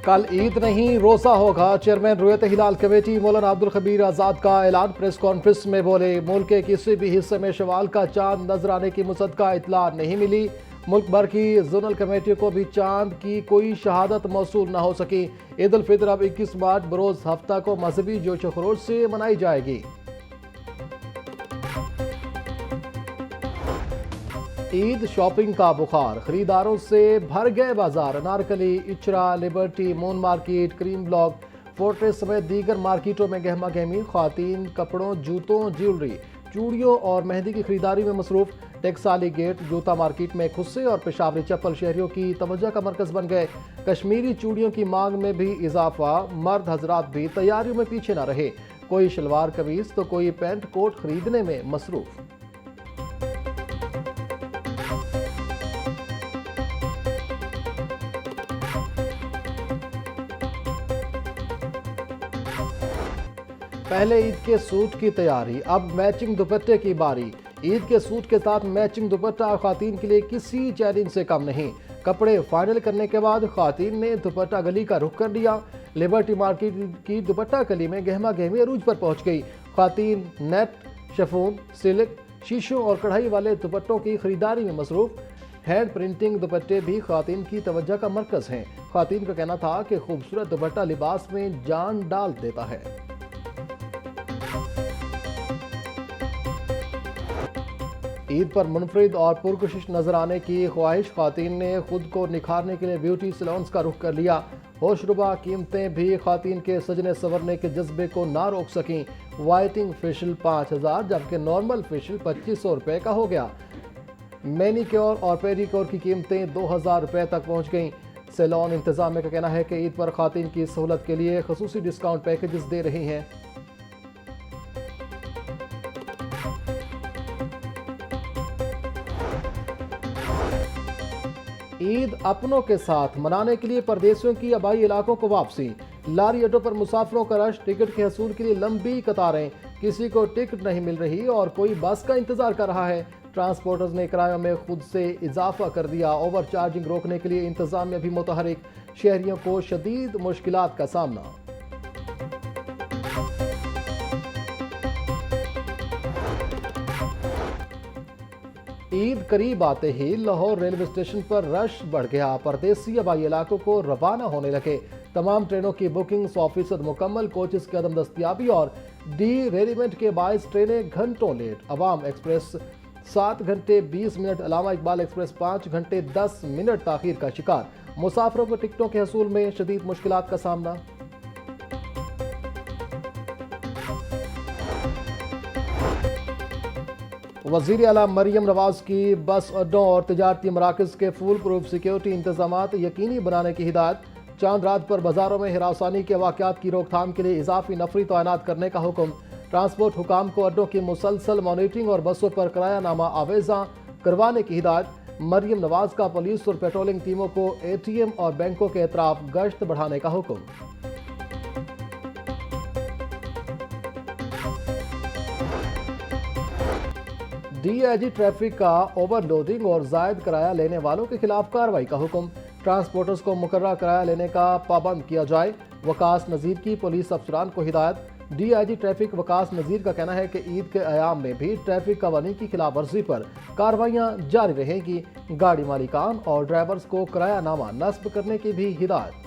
कल ईद नहीं रोज़ा होगा। चेयरमैन रुयत हिलाल कमेटी मौलाना अब्दुल खबीर आज़ाद का ऐलान। प्रेस कॉन्फ्रेंस में बोले, मुल्क के किसी भी हिस्से में शवाल का चांद नजर आने की मुसद्दका इतला नहीं मिली। मुल्क भर की जोनल कमेटियों को भी चांद की कोई शहादत मौसूल न हो सकी। ईद उल फितर अब 21 मार्च बरोज़ हफ्ता को मजहबी जोश खरोश से मनाई जाएगी। ईद शॉपिंग का बुखार, खरीदारों से भर गए बाजार। Anarkali, Ichhra, liberty, moon market, cream block, fortress समेत दीगर मार्केटों में गहमा गहमी। ख्वातीन कपड़ों, जूतों, ज्वेलरी, चूड़ियों और मेहंदी की खरीदारी में मसरूफ। टेक्साली गेट जूता मार्केट में खुस्से और पेशावरी चप्पल शहरियों की तवज्जो का मरकज बन गए। कश्मीरी चूड़ियों की मांग में भी इजाफा। मर्द हजरात भी तैयारियों में पीछे न रहे। कोई शलवार कमीज तो कोई पैंट कोट खरीदने में मसरूफ। पहले ईद के सूट की तैयारी, अब मैचिंग दुपट्टे की बारी। ईद के सूट के साथ मैचिंग दुपट्टा ख्वातीन के लिए किसी चैलेंज से कम नहीं। कपड़े फाइनल करने के बाद ख्वातीन ने दुपट्टा गली का रुख कर लिया। लिबर्टी मार्केट की दुपट्टा गली में गहमा गहमी अरूज पर पहुंच गई। ख्वातीन नेट, शिफॉन, सिल्क, शीशों और कढ़ाई वाले दुपट्टों की खरीदारी में मसरूफ। हैंड प्रिंटिंग दुपट्टे भी ख्वातीन की तवज्जो का मरकज हैं। ख्वातीन का कहना था कि खूबसूरत दुपट्टा लिबास में जान डाल देता है। ईद पर मुनफरिद और पुरकशिश नजर आने की ख्वाहिश ख्वातीन ने खुद को निखारने के लिए ब्यूटी सैलून्स का रुख कर लिया। होशरुबा कीमतें भी ख्वातीन के सजने संवरने के जज्बे को ना रोक सकीं। वाइटिंग फेशियल 5000 जबकि नॉर्मल फेशियल 2500 रुपये का हो गया। मैनीक्योर और पेडिक्योर की कीमतें 2000 रुपये तक पहुँच गईं। सैलून इंतजामिया का कहना है कि ईद पर ख्वातीन की सहूलत के लिए खसूसी डिस्काउंट पैकेजेस दे रही हैं। ईद अपनों के साथ मनाने के लिए परदेशियों की आबाई इलाकों को वापसी। लारी अड्डों पर मुसाफिरों का रश, टिकट के हसूल के लिए लंबी कतारें। किसी को टिकट नहीं मिल रही और कोई बस का इंतजार कर रहा है। ट्रांसपोर्टर्स ने किरायों में खुद से इजाफा कर दिया। ओवर चार्जिंग रोकने के लिए इंतजामिया भी मुतहरिक। शहरियों को शदीद मुश्किलात का सामना। ईद करीब आते ही लाहौर रेलवे स्टेशन पर रश बढ़ गया। परदेसी हवाई इलाकों को रवाना होने लगे। तमाम ट्रेनों की बुकिंग 100% मुकम्मल। कोचेस की अदम दस्तियाबी और डी रेलिमेंट के बायस ट्रेनें घंटों लेट। अवाम एक्सप्रेस 7 घंटे 20 मिनट, अलामा इकबाल एक्सप्रेस 5 घंटे 10 मिनट ताखीर का शिकार। मुसाफिरों को टिकटों के हसूल में शदीद मुश्किलात का सामना। वज़ीर आला मरियम नवाज की बस अड्डों और तजारती मराकज़ के फुल प्रूफ सिक्योरिटी इंतजामात यकीनी बनाने की हिदायत। चांद रात पर बाजारों में हिरासानी के वाक़यात की रोकथाम के लिए इजाफी नफरी तैनात करने का हुक्म। ट्रांसपोर्ट हुकाम को अड्डों की मुसलसल मॉनिटरिंग और बसों पर किरायानामा आवेजा करवाने की हिदायत। मरियम नवाज का पुलिस और पेट्रोलिंग टीमों को ATM और बैंकों के अतराफ गश्त बढ़ाने का हुक्म। DIG ट्रैफिक का ओवरलोडिंग और जायद किराया लेने वालों के खिलाफ कार्रवाई का हुक्म। ट्रांसपोर्टर्स को मुकर्रर किराया लेने का पाबंद किया जाए। वकास नज़ीर की पुलिस अफसरान को हिदायत। DIG ट्रैफिक वकास नज़ीर का कहना है कि ईद के अयाम में भी ट्रैफिक कवानीन की खिलाफ वर्जी पर कार्रवाइयाँ जारी रहेंगी। गाड़ी मालिकान और ड्राइवर्स को किरायानामा नस्ब करने की भी हिदायत।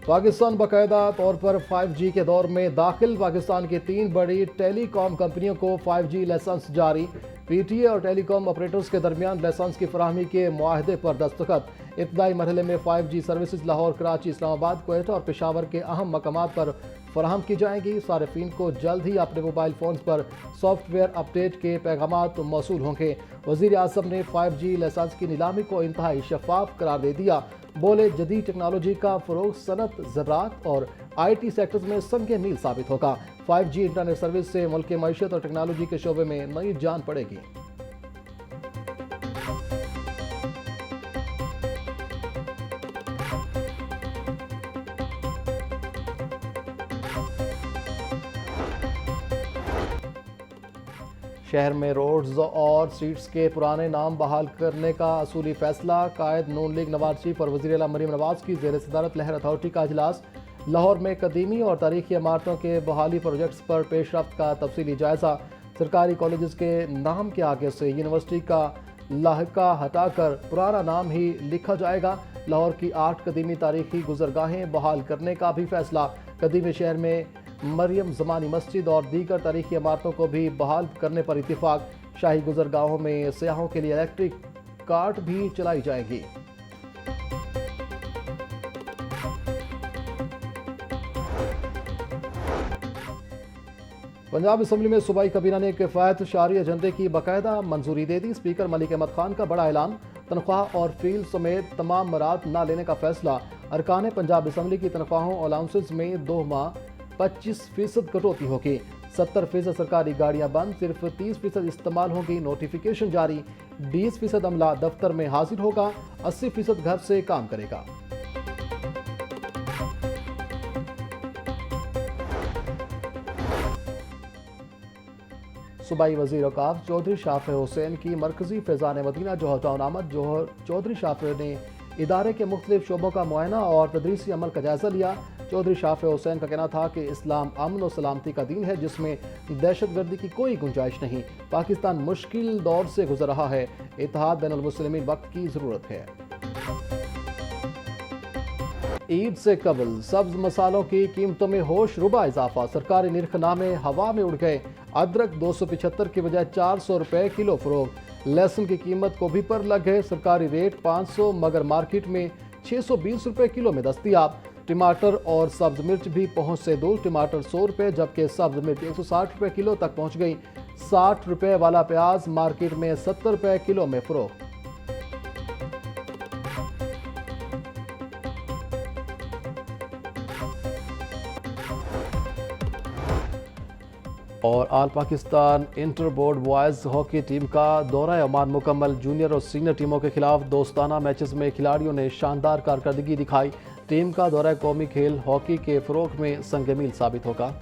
पाकिस्तान बाकायदा तौर पर 5G के दौर में दाखिल। पाकिस्तान की 3 बड़ी टेलीकॉम कंपनियों को 5G लाइसेंस जारी। PTA और टेलीकॉम ऑपरेटर्स के दरमियान लाइसेंस की फराहमी के मुआहदे पर दस्तखत। इब्तदाई मरहले में 5G सर्विसेज लाहौर, कराची, इस्लामाबाद, कोयटा और पेशावर के अहम मकामात पर फराहम की जाएंगी। सारिफीन को जल्द ही अपने मोबाइल फ़ोन पर सॉफ्टवेयर अपडेट के पैगामात मौसूल होंगे। वज़ीर आज़म ने 5G लाइसेंस की नीलामी को इंतहाई शफाफ करार दे दिया। बोले, जदीद टेक्नोलॉजी का फ़रोग सनत, ज़राअत और IT सेक्टर्स में संग मील साबित होगा। 5G इंटरनेट सर्विस से मुल्क की मईशत और टेक्नोलॉजी के शोबे में नई जान पड़ेगी। शहर में रोड्स और स्ट्रीट्स के पुराने नाम बहाल करने का असूली फैसला। कायद नून लीग नवाज शरीफ और वज़ीर आला मरीम नवाज की ज़ेर सदारत लहर अथॉरिटी का इजलास। लाहौर में कदीमी और तारीखी इमारतों के बहाली प्रोजेक्ट्स पर पेशरफ्त का तफसीली जायजा। सरकारी कॉलेज के नाम के आगे से यूनिवर्सिटी का लाहका हटाकर पुराना नाम ही लिखा जाएगा। लाहौर की 8 कदीमी तारीखी गुजरगाहें बहाल करने का भी फैसला। कदीमी शहर में मरियम ज़मानी मस्जिद और दीगर तारीखी इमारतों को भी बहाल करने पर इत्तिफाक। शाही गुजरगाहों में सयाहों के लिए इलेक्ट्रिक कार्ट भी चलाई जाएगी। पंजाब असम्बली में सूबाई काबीना ने किफ़ायत शारी एजेंडे की बाकायदा मंजूरी दे दी। स्पीकर मलिक अहमद खान का बड़ा ऐलान। तनख्वाह और फील समेत तमाम मराद न लेने का फैसला। अरकान पंजाब असम्बली की तनख्वाहों अलाउंसेस में 2 माह 25% कटौती होगी। 70% सरकारी गाड़ियां बंद, सिर्फ 30% इस्तेमाल होगी। नोटिफिकेशन जारी। 20% अमला दफ्तर में हाजिर होगा। 80% घर से काम करेगा। सूबाई वज़ीर औकाफ चौधरी शाफिर हुसैन की मरकजी फैज़ान मदीना जोहर टाउन आमद। जोहर चौधरी शाफिर ने इदारे के मुख्तलिफ शोबों का मुआयना और तदरीसी अमल का जायजा लिया। चौधरी शाफिर हुसैन का कहना था कि इस्लाम अमन और सलामती का दीन है जिसमें दहशतगर्दी की कोई गुंजाइश नहीं। पाकिस्तान मुश्किल दौर से गुजर रहा है। इत्तेहाद बैनुल मुस्लिमीन वक्त की ज़रूरत है। ईद से कबल सब्ज मसालों की कीमतों में होश रुबा इजाफा। सरकारी निर्खनामे हवा में उड़ गए। अदरक 275 की बजाय 400 रुपए किलो फरोख्त। लहसुन की कीमत गोभी पर लग गए सरकारी रेट 500 मगर मार्केट में 620 रुपए किलो में दस्तयाब। टमाटर और सब्ज मिर्च भी पहुंच से दूर। टमाटर 100 रुपए जबकि सब्ज मिर्च 160 रुपए किलो तक पहुंच गई। 60 रुपए वाला प्याज मार्केट में 70 रुपए किलो में फरोख्त। और all Pakistan inter board boys hockey team का दौरा ओमान मुकम्मल। जूनियर और सीनियर टीमों के खिलाफ दोस्ताना मैचेस में खिलाड़ियों ने शानदार कारकर्दगी दिखाई। टीम का दौरा कौमी खेल हॉकी के फ़रोग़ में संग मील साबित होगा।